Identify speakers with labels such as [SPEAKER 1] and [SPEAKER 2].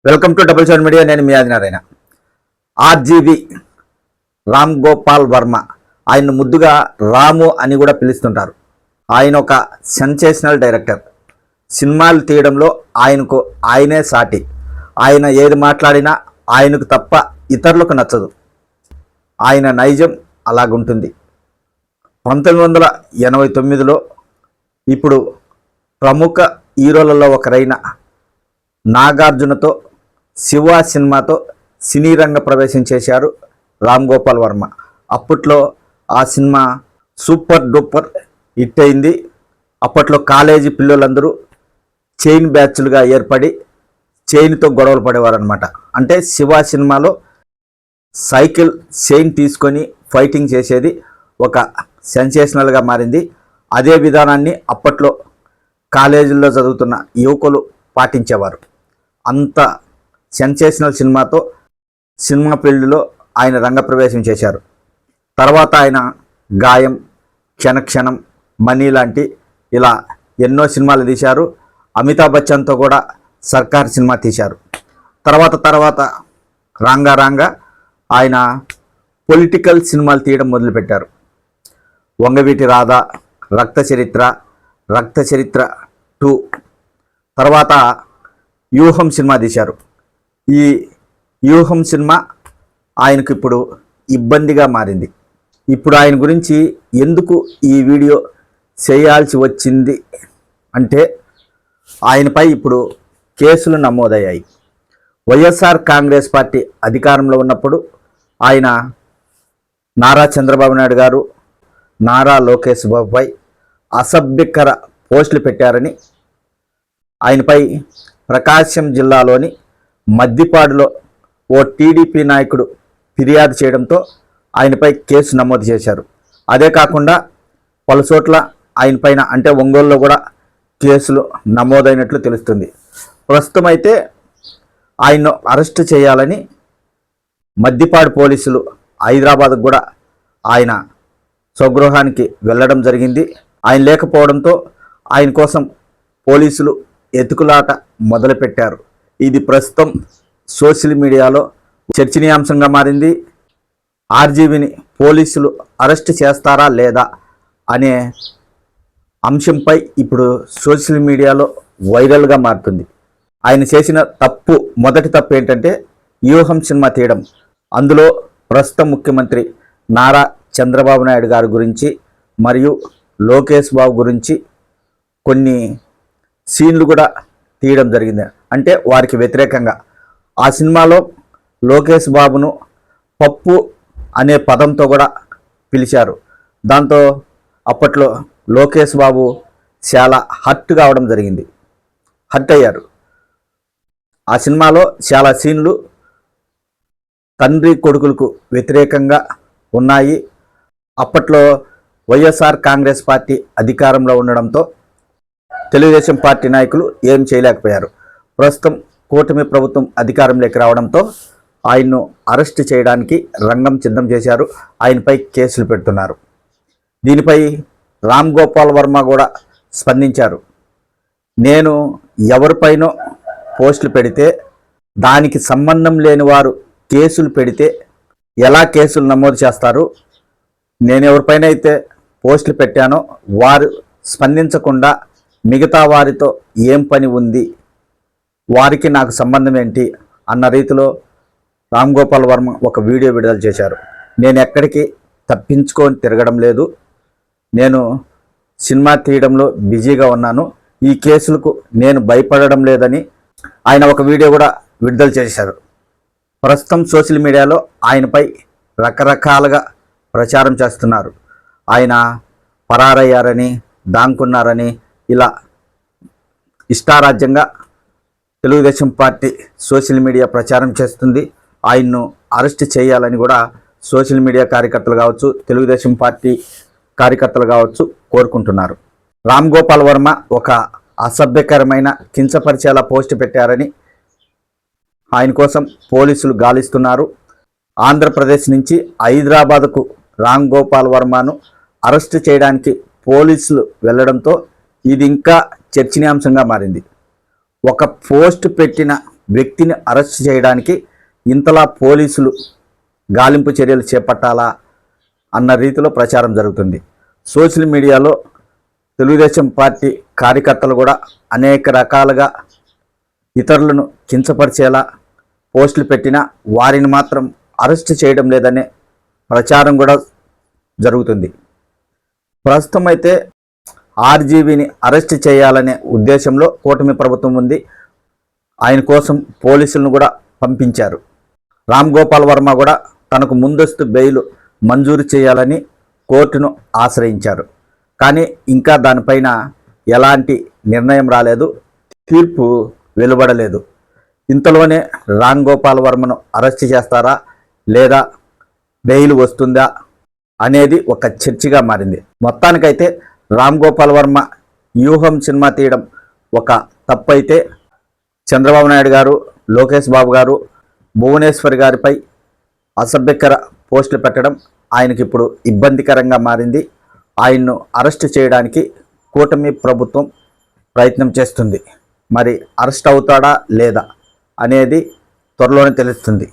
[SPEAKER 1] Welcome to double seven media. నేను మీ Adinarayana. RGV Ram Gopal Varma, ఆయన ముద్దుగా రాము అని కూడా పిలుస్తుంటారు. ఆయన ఒక సెన్సేషనల్ డైరెక్టర్. సినిమాలు తీయడంలో ఆయనకు ఆయనే సాటి. ఆయన ఏది మాట్లాడినా ఆయనకు తప్ప ఇతరులకు నచ్చదు. ఆయన నైజం అలాగుంటుంది. 1989లో ఇప్పుడు ప్రముఖ హీరోలలో ఒకరైన నాగార్జునతో శివ సినిమాతో సినీ రంగ ప్రవేశం చేశారు రామ్ గోపాల్ వర్మ. అప్పట్లో ఆ సినిమా సూపర్ డూపర్ హిట్ అయింది. అప్పట్లో కాలేజీ పిల్లలందరూ చైన్ బ్యాచ్లుగా ఏర్పడి చైన్తో గొడవలు పడేవారు అనమాట. అంటే శివ సినిమాలో సైకిల్ చైన్ తీసుకొని ఫైటింగ్ చేసేది ఒక సెన్సేషనల్గా మారింది. అదే విధానాన్ని అప్పట్లో కాలేజీల్లో చదువుతున్న యువకులు పాటించేవారు. అంత సెన్సేషనల్ సినిమాతో సినిమా ఫీల్డ్లో ఆయన రంగప్రవేశం చేశారు. తర్వాత ఆయన గాయం, క్షణక్షణం, మనీ లాంటి ఇలా ఎన్నో సినిమాలు తీశారు. అమితాబ్ బచ్చన్తో కూడా సర్కార్ సినిమా తీశారు. తర్వాత రాంగా ఆయన పొలిటికల్ సినిమాలు తీయడం మొదలుపెట్టారు. వంగవీటి రాధ, రక్త చరిత్ర 2, తర్వాత వ్యూహం సినిమా తీశారు. ఈ వ్యూహం సినిమా ఆయనకు ఇప్పుడు ఇబ్బందిగా మారింది. ఇప్పుడు ఆయన గురించి ఎందుకు ఈ వీడియో చేయాల్సి వచ్చింది అంటే, ఆయనపై ఇప్పుడు కేసులు నమోదయ్యాయి. వైఎస్ఆర్ కాంగ్రెస్ పార్టీ అధికారంలో ఉన్నప్పుడు ఆయన నారా చంద్రబాబు నాయుడు గారు, నారా లోకేష్ బాబుపై అసభ్యకర పోస్టులు పెట్టారని ఆయనపై ప్రకాశం జిల్లాలోని మద్దిపాడులో ఓ టీడీపీ నాయకుడు ఫిర్యాదు చేయడంతో ఆయనపై కేసు నమోదు చేశారు. అదే కాకుండా పలుచోట్ల ఆయనపైన అంటే ఒంగోలులో కూడా కేసులు నమోదైనట్లు తెలుస్తుంది. ప్రస్తుతం అయితే ఆయన్ను అరెస్టు చేయాలని మద్దిపాడు పోలీసులు హైదరాబాద్కు కూడా ఆయన స్వగృహానికి వెళ్ళడం జరిగింది. ఆయన లేకపోవడంతో ఆయన కోసం పోలీసులు ఎతుకులాట మొదలుపెట్టారు. ఇది ప్రస్తుతం సోషల్ మీడియాలో చర్చనీయాంశంగా మారింది. ఆర్జీవిని పోలీసులు అరెస్ట్ చేస్తారా లేదా అనే అంశంపై ఇప్పుడు సోషల్ మీడియాలో వైరల్గా మారుతుంది. ఆయన చేసిన మొదటి తప్పు ఏంటంటే వ్యూహం సినిమా తీయడం. అందులో ప్రస్తుతం ముఖ్యమంత్రి నారా చంద్రబాబు నాయుడు గారి గురించి మరియు లోకేష్ బాబు గురించి కొన్ని సీన్లు కూడా తీయడం జరిగింది. అంటే వారికి వ్యతిరేకంగా ఆ సినిమాలో లోకేష్ బాబును పప్పు అనే పదంతో కూడా పిలిచారు. దాంతో అప్పట్లో లోకేష్ బాబు చాలా హర్ట్ కావడం జరిగింది, హర్ట్ అయ్యారు. ఆ సినిమాలో చాలా సీన్లు తండ్రి కొడుకులకు వ్యతిరేకంగా ఉన్నాయి. అప్పట్లో వైఎస్ఆర్ కాంగ్రెస్ పార్టీ అధికారంలో ఉండడంతో తెలుగుదేశం పార్టీ నాయకులు ఏం చేయలేకపోయారు. ప్రస్తుతం కూటమి ప్రభుత్వం అధికారంలోకి రావడంతో ఆయన్ను అరెస్ట్ చేయడానికి రంగం సిద్ధం చేశారు. ఆయనపై కేసులు పెడుతున్నారు. దీనిపై రామ్ గోపాల్ వర్మ కూడా స్పందించారు. నేను ఎవరిపైనో పోస్టులు పెడితే దానికి సంబంధం లేని వారు కేసులు పెడితే ఎలా కేసులు నమోదు చేస్తారు? నేను ఎవరిపైన అయితే పోస్టులు పెట్టానో వారు స్పందించకుండా మిగతా వారితో ఏం పని ఉంది, వారికి నాకు సంబంధం ఏంటి అన్న రీతిలో రామ్ గోపాల్ వర్మ ఒక వీడియో విడుదల చేశారు. నేను ఎక్కడికి తప్పించుకొని తిరగడం లేదు, నేను సినిమా తీయడంలో బిజీగా ఉన్నాను, ఈ కేసులకు నేను భయపడడం లేదని ఆయన ఒక వీడియో కూడా విడుదల చేశారు. ప్రస్తుతం సోషల్ మీడియాలో ఆయనపై రకరకాలుగా ప్రచారం చేస్తున్నారు. ఆయన పరారయ్యారని, దాంకున్నారని ఇలా ఇష్టారాజ్యంగా తెలుగుదేశం పార్టీ సోషల్ మీడియా ప్రచారం చేస్తుంది. ఆయన్ను అరెస్ట్ చేయాలని కూడా సోషల్ మీడియా కార్యకర్తలు కావచ్చు, తెలుగుదేశం పార్టీ కార్యకర్తలు కావచ్చు కోరుకుంటున్నారు. రామ్ గోపాల్ వర్మ ఒక అసభ్యకరమైన కించపరిచేలా పోస్ట్ పెట్టారని ఆయన కోసం పోలీసులు గాలిస్తున్నారు. ఆంధ్రప్రదేశ్ నుంచి హైదరాబాద్కు రామ్ గోపాల్ వర్మను అరెస్ట్ చేయడానికి పోలీసులు వెళ్లడంతో ఇది ఇంకా చర్చనీయాంశంగా మారింది. ఒక పోస్ట్ పెట్టిన వ్యక్తిని అరెస్ట్ చేయడానికి ఇంతలా పోలీసులు గాలింపు చర్యలు చేపట్టాలా అన్న రీతిలో ప్రచారం జరుగుతుంది. సోషల్ మీడియాలో తెలుగుదేశం పార్టీ కార్యకర్తలు కూడా అనేక రకాలుగా ఇతరులను కించపరిచేలా పోస్టులు పెట్టినా వారిని మాత్రం అరెస్ట్ చేయడం లేదనే ప్రచారం కూడా జరుగుతుంది. ప్రస్తుతం అయితే ఆర్జీవీని అరెస్ట్ చేయాలనే ఉద్దేశంలో కూటమి ప్రభుత్వం ఉంది. ఆయన కోసం పోలీసులను కూడా పంపించారు. రామ్ గోపాల్ వర్మ కూడా తనకు ముందస్తు బెయిల్ మంజూరు చేయాలని కోర్టును ఆశ్రయించారు. కానీ ఇంకా దానిపైన ఎలాంటి నిర్ణయం రాలేదు, తీర్పు వెలువడలేదు. ఇంతలోనే రామ్ గోపాల్ వర్మను అరెస్ట్ చేస్తారా లేదా బెయిల్ వస్తుందా అనేది ఒక చర్చగా మారింది. మొత్తానికైతే రామ్ గోపాల్ వర్మ వ్యూహం సినిమా తీయడం ఒక తప్పు అయితే, చంద్రబాబు నాయుడు గారు, లోకేష్ బాబు గారు భువనేశ్వర్ గారిపై అసభ్యకర పోస్టులు పెట్టడం ఆయనకి ఇప్పుడు ఇబ్బందికరంగా మారింది. ఆయన్ను అరెస్ట్ చేయడానికి కూటమి ప్రభుత్వం ప్రయత్నం చేస్తుంది. మరి అరెస్ట్ అవుతాడా లేదా అనేది త్వరలోనే తెలుస్తుంది.